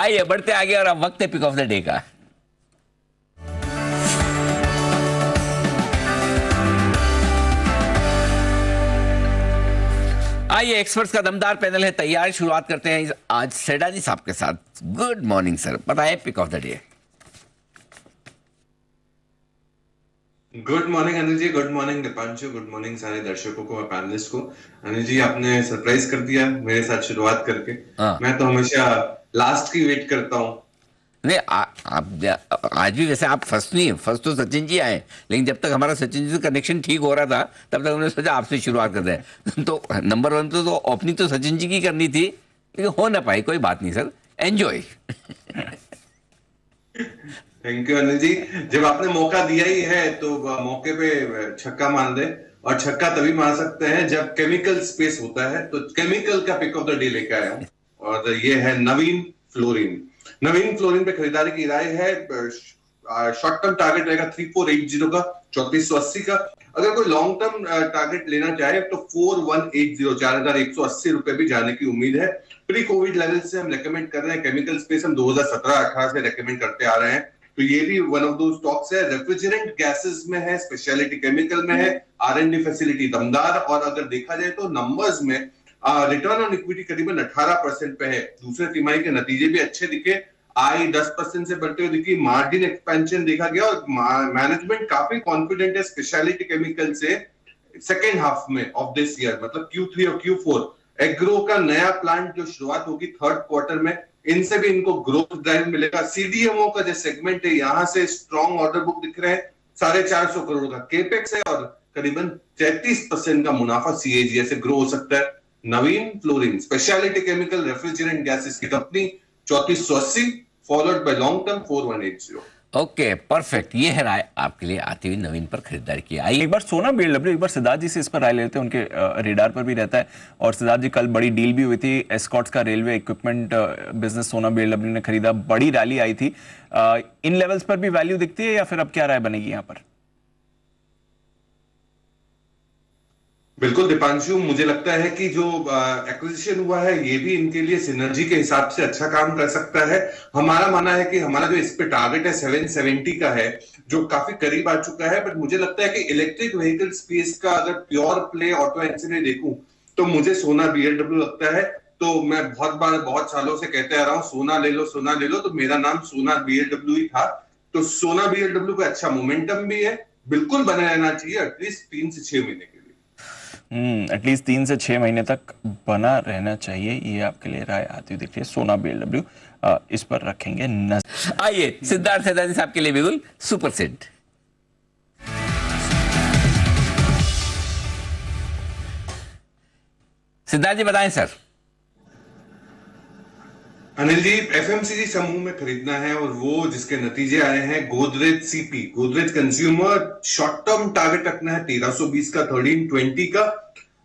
आइए बढ़ते आगे और अब वक्त है पिक ऑफ द डे का। आइए एक्सपर्ट्स का दमदार पैनल है तैयार, शुरुआत करते हैं आज सेडाजी साहब के साथ। गुड मॉर्निंग सर, बताएं pick of the day. Good morning Anil ji, good morning Deepanshu, good morning सारे दर्शकों को और पैनलिस्ट को। अनिल जी आपने सरप्राइज कर दिया मेरे साथ शुरुआत करके। मैं तो हमेशा लास्ट की वेट करता हूँ। नहीं आप आज भी वैसे आप फर्स्ट नहीं, फर्स्ट तो सचिन जी आए, लेकिन जब तक हमारा सचिन जी से कनेक्शन ठीक हो रहा था तब तक हमने सोचा आपसे शुरुआत कर दें। तो नंबर 1 तो ओपनिंग तो सचिन जी की करनी थी, लेकिन हो ना पाई, कोई बात नहीं sir, enjoy. Thank you Anil ji, जब आपने मौका दिया ही है तो मौके पे छक्का मार दे। और छक्का तभी मार सकते हैं जब केमिकल स्पेस होता है, तो केमिकल का पिक ऑफ द डे लेकर आया हूं और ये है नवीन फ्लोरिन। नवीन फ्लोरिन पे खरीदारी की राय है। शॉर्ट टर्म टारगेट रहेगा 3480 का, 3480 का। अगर कोई लॉन्ग टर्म टारगेट लेना चाहे तो 4180, 4180 रुपए भी जाने की उम्मीद है। प्री कोविड लेवल से हम रेकमेंड कर रहे हैं। केमिकल स्पेस हम 2017-18 से रेकमेंड करते आ रहे हैं, तो ये भी वन ऑफ दो स्टॉक्स है। रेफ्रिजरेंट गैसेस में है, स्पेशलिटी केमिकल में है, R&D फैसिलिटी दमदार। और अगर देखा जाए तो नंबर्स में रिटर्न ऑन इक्विटी करीबन 18% पे है। दूसरे तिमाही के नतीजे भी अच्छे दिखे, आई 10% से बढ़ते हुए दिखी, मार्जिन एक्सपेंशन देखा गया और मैनेजमेंट काफी कॉन्फिडेंट है स्पेशलिटी केमिकल से सेकेंड हाफ में ऑफ दिस ईयर, मतलब Q3 और Q4। एग्रो का नया प्लांट जो शुरुआत होगी थर्ड क्वार्टर में, इनसे भी इनको ग्रोथ ड्राइव मिलेगा। सीडीएमओ का जो सेगमेंट है, यहां से स्ट्रॉन्ग ऑर्डर बुक दिख रहे हैं। 450 करोड़ का केपेक्स है और करीबन 33% का मुनाफा सीएजीएस से ग्रो हो सकता है। Navin fluorine speciality chemical refrigerant gases की company 3480 followed by long term 4180। Okay perfect, ये है राय आपके लिए आती हुई नवीन पर खरीदारी की। आई एक बार सोना बीएलडब्ल्यू, एक बार सिद्धार्थ जी से इस पर राय लेते हैं, उनके रेडार पर भी रहता है। और सिद्धार्थ जी कल बड़ी डील भी हुई थी, एस्कॉर्ट्स का रेलवे इक्विपमेंट बिजनेस सोना बीएलडब्ल्यू ने खरीदा, बड़ी रैली आई थी। इन लेवल्स पर भी वैल्यू दिखती है या फिर अब क्या राय बनेगी यहाँ पर? बिल्कुल दीपांशु, मुझे लगता है कि जो एक्विजिशन हुआ है ये भी इनके लिए सिनर्जी के हिसाब से अच्छा काम कर सकता है। हमारा मानना है कि हमारा जो इस पे टारगेट है 770 का है, जो काफी करीब आ चुका है। बट मुझे लगता है कि इलेक्ट्रिक व्हीकल स्पेस का अगर प्योर प्ले ऑटो एंसिलरी देखूं तो मुझे सोना बीएलडब्ल्यू लगता है। तो मैं बहुत बार बहुत सालों से कहते आ रहा हूँ सोना ले लो, सोना ले लो, तो मेरा नाम सोना बीएलडब्ल्यू ही था। तो सोना बीएलडब्ल्यू का अच्छा मोमेंटम भी है, बिल्कुल बने रहना चाहिए एटलीस्ट 3 से 6 महीने के लिए। एटलीस्ट 3 से 6 महीने तक बना रहना चाहिए, ये आपके लिए राय आती हुई दिख रही है। सोना बीएलडब्ल्यू इस पर रखेंगे नजर। आइए सिद्धार्थ सेदाजी साहब के लिए बिल्कुल सुपर सेट। सिद्धार्थ जी बताएं सर। अनिल जी, एफएमसीजी समूह में खरीदना है और वो जिसके नतीजे आए हैं Godrej CP, Godrej consumer. Short term target रखना है 1320 का, 1320 का।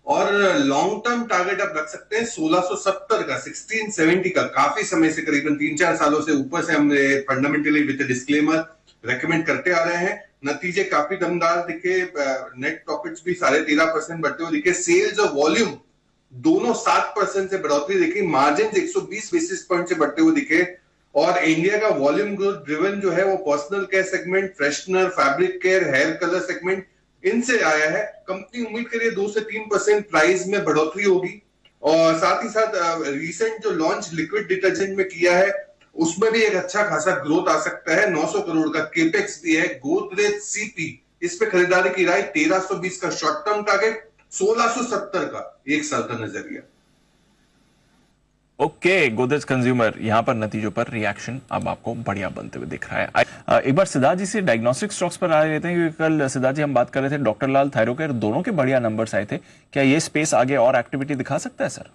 और लॉन्ग टर्म टारगेट आप रख सकते हैं 1670 का, 1670 का। काफी समय से करीबन 3-4 सालों से ऊपर से हमने फंडामेंटली विद डिस्क्लेमर रेकमेंड करते आ रहे हैं। नतीजे काफी दमदार दिखे, नेट प्रॉफिट्स भी 13.5% बढ़ते हुए दिखे, सेल्स और वॉल्यूम दोनों 7% से बढ़ोतरी दिखी, मार्जिन 120 बेसिस पॉइंट से बढ़ते हुए दिखे। और इंडिया का वॉल्यूम ग्रोथ ड्रिवन जो है वो personal care segment, freshener, fabric care, hair colour segment, इनसे आया है। कंपनी उम्मीद करिए 2 से 3% प्राइस में बढ़ोतरी होगी। और साथ ही साथ रिसेंट जो लॉन्च लिक्विड डिटर्जेंट में किया है उसमें भी एक अच्छा खासा ग्रोथ आ सकता है। 900 करोड़ का केपेक्स भी है। गोदरेज सीपी, इस पे खरीदारी की राय 1320 का शॉर्ट टर्म टारगेट, 1670 का 1 साल का नजरिया। ओके, गोदरेज कंज्यूमर, यहां पर नतीजों पर रिएक्शन अब आपको बढ़िया बनते हुए दिख रहा है। एक बार सिद्धार्थ जी से डायग्नोस्टिक स्टॉक्स पर आ लेते हैं, क्योंकि कल सिद्धार्थ जी हम बात कर रहे थे डॉक्टर लाल, थायरोकेयर, दोनों के बढ़िया नंबर्स आए थे। क्या ये स्पेस आगे और एक्टिविटी दिखा सकता है सर?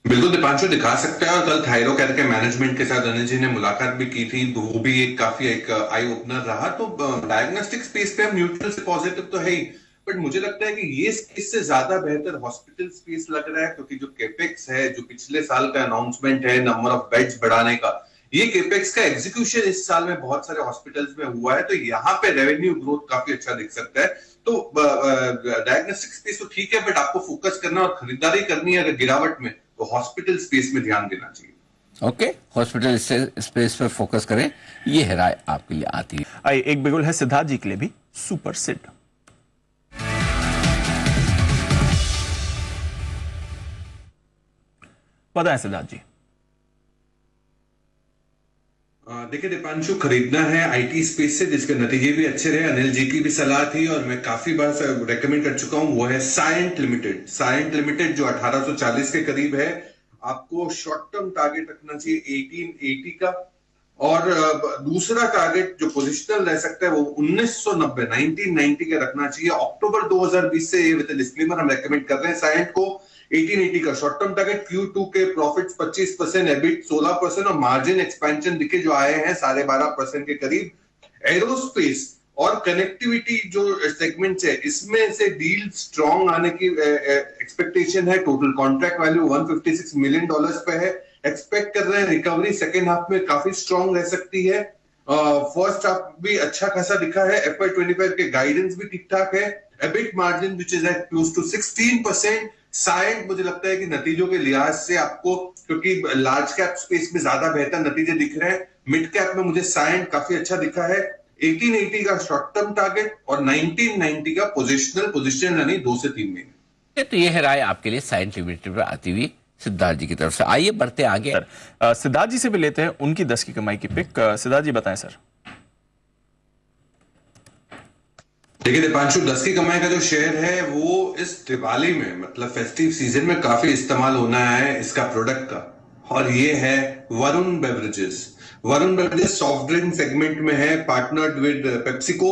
बिल्कुल दीपांशु, दिखा सकते हैं। और कल थायरोकेयर के मैनेजमेंट के साथ अनिल जी ने मुलाकात भी की थी, तो वो भी एक काफी आई ओपनर रहा। तो डायग्नोस्टिक स्पेस पे हम न्यूट्रल से पॉजिटिव तो है ही, बट मुझे लगता है कि ये इससे ज्यादा बेहतर हॉस्पिटल स्पेस लग रहा है, क्योंकि जो केपेक्स है, जो पिछले साल का अनाउंसमेंट है नंबर ऑफ बेड्स बढ़ाने का, ये केपेक्स का एग्जीक्यूशन इस साल में बहुत सारे हॉस्पिटल्स में हुआ है। तो यहाँ पे रेवेन्यू ग्रोथ काफी अच्छा दिख सकता है। तो डायग्नोस्टिक स्पेस तो ठीक है, बट आपको फोकस करना और खरीदारी करनी है अगर गिरावट में, आपको हॉस्पिटल स्पेस में ध्यान देना चाहिए। ओके, हॉस्पिटल स्पेस पर फोकस करें, ये है राय आपके लिए आती है। आइए एक बिगुल है सिद्धार्थ जी के लिए भी सुपर सिड। बताएं सिद्धार्थ जी। देखिए दीपांशु, खरीदना है आईटी स्पेस से जिसके नतीजे भी अच्छे रहे। अनिल जी की भी सलाह थी और मैं काफी बार रेकमेंड कर चुका हूं, वो है सायंट लिमिटेड। सायंट लिमिटेड जो 1840 के करीब है, आपको शॉर्ट टर्म टारगेट रखना चाहिए 1880 का, और दूसरा टारगेट जो पोजिशनल रह सकता है वो 1990 का रखना चाहिए। अक्टूबर 2020 से ये विद डिस्क्लेमर हम रेकमेंड कर रहे हैं सायंट को 1880 का शॉर्ट टर्म टारगेट। Q2 के प्रॉफिट्स 25%, एबिट 16% और मार्जिन एक्सपेंशन दिखे जो आए हैं 12.5% के करीब। एरोस्पेस और कनेक्टिविटी जो सेगमेंट्स है, इसमें से डील स्ट्रॉन्ग आने की एक्सपेक्टेशन है। टोटल कॉन्ट्रैक्ट वैल्यू $156 मिलियन पे है। एक्सपेक्ट कर रहे हैं रिकवरी सेकेंड हाफ में काफी स्ट्रॉन्ग रह सकती है। फर्स्ट हाफ भी अच्छा खासा दिखा है। FY25 के गाइडेंस भी ठीक ठाक है। EBIT margin which is at close to 16%। सायंट मुझे लगता है कि नतीजों के लिहाज से आपको, क्योंकि लार्ज कैप स्पेस में ज्यादा बेहतर नतीजे दिख रहे हैं, मिड कैप में मुझे सायंट काफी अच्छा दिखा है। 1880 का शॉर्ट टर्म टारगेट और 1990 का पोजिशन यानी 2 से 3 महीने। तो ये है राय आपके लिए साइंट लिमिटेड पर आती हुई सिद्धार्थ जी की तरफ से। आइए बढ़ते आगे। सिद्धार्थ जी से भी लेते हैं उनकी 10 की कमाई की पिक। सिद्धार्थ जी बताएं सर। देखिए दीपांशु, 10 की कमाई का जो शेयर है वो इस दिवाली में, मतलब फेस्टिव सीजन में काफी इस्तेमाल होना है इसका प्रोडक्ट का, और ये है Varun beverages. Varun beverages soft drink segment में है, पार्टनर्ड विद पेप्सिको।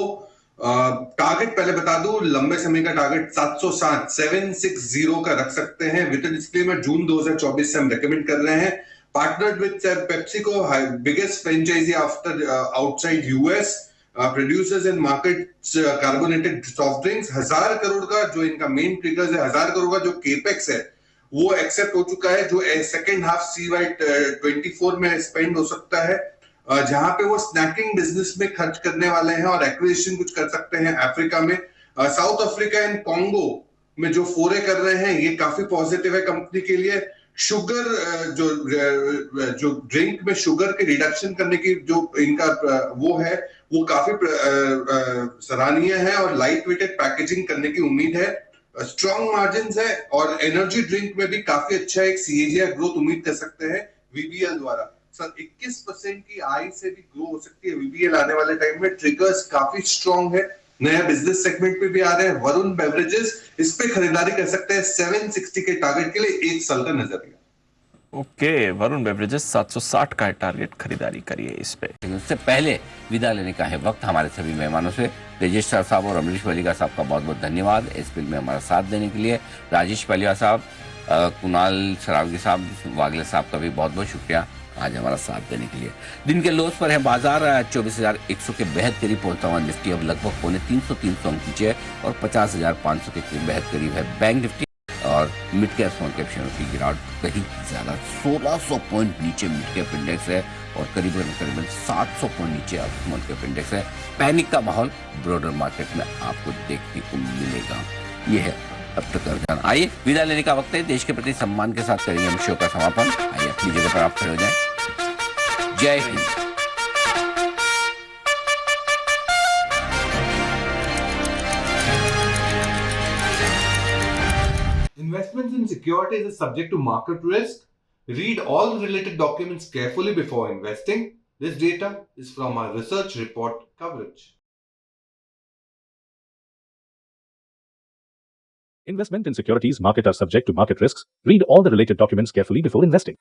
टारगेट पहले बता दूं, लंबे समय का टारगेट 760 का रख सकते हैं। विद डिस्क्लेमर जून 2024 से हम रेकमेंड कर रहे हैं। Partnered with PepsiCo, biggest franchisee after outside US, producers and markets carbonated soft drinks. 1000 crore का जो इनका मेन ट्रिगर्स है, 1000 करोड़ का जो केपेक्स है वो एक्सेप्ट हो चुका है, जो सेकेंड हाफ CY24 में स्पेंड हो सकता है, जहां पे वो स्नैकिंग बिजनेस में खर्च करने वाले हैं और एक्विजिशन कुछ कर सकते हैं अफ्रीका में। साउथ अफ्रीका एंड कॉन्गो में जो फोरे कर रहे हैं ये काफी पॉजिटिव है कंपनी के लिए। शुगर जो ड्रिंक में शुगर के रिडक्शन करने की जो इनका वो है, वो काफी सराहनीय है और लाइट वेटेड पैकेजिंग करने की उम्मीद है। स्ट्रॉन्ग मार्जिन्स है और एनर्जी ड्रिंक में भी काफी अच्छा एक CAGR ग्रोथ उम्मीद कर सकते हैं VBL द्वारा। सर 21% की आई से भी ग्रो हो सकती है VBL आने वाले टाइम में। ट्रिगर्स काफी स्ट्रॉन्ग है, नया बिजनेस सेगमेंट पे भी आ रहे हैं। वरुण बेवरेजेस, इस पे खरीदारी कर सकते हैं 760 के टारगेट के लिए 1 साल का नजरिया। ओके, वरुण बेवरेजेस 760 का टारगेट खरीदारी करिए इस पे। उससे पहले विदा लेने का है वक्त। हमारे सभी मेहमानों से तेजेश साहब और अमरीश वालिका साहब का बहुत बहुत धन्यवाद इस फिल्म में हमारा साथ देने के लिए। राजेश पालिया साहब, कुणाल सरावगी साहब, वागले साहब का भी बहुत बहुत शुक्रिया आज हमारा साथ देने के लिए। दिन के लोस पर है बाजार। 24,100 के बेहद करीब पहुंचता हुआ निफ्टी अब लगभग 300 अंक नीचे और 50,500 के बेहद करीब है बैंक निफ्टी। और मिड कैप स्मॉल कैप शेयरों की गिरावट कहीं ज्यादा 1600 पॉइंट नीचे मिड कैप इंडेक्स है और करीबन 700 पॉइंट नीचे अब स्मॉल कैप इंडेक्स है। पैनिक का माहौल ब्रॉडर मार्केट में आपको देखने को मिलेगा। ये है अब तक का रुझान। आइए विदा लेने का वक्त है। देश के प्रति सम्मान के साथ करेंगे हम शो का समापन। आइए अपनी जगह पर आप खड़े हो जाएं। जय Hind. Investments in securities is subject to market risk. Read all related documents carefully before investing. This data is from our research report coverage. Investment in securities market are subject to market risks. Read all the related documents carefully before investing.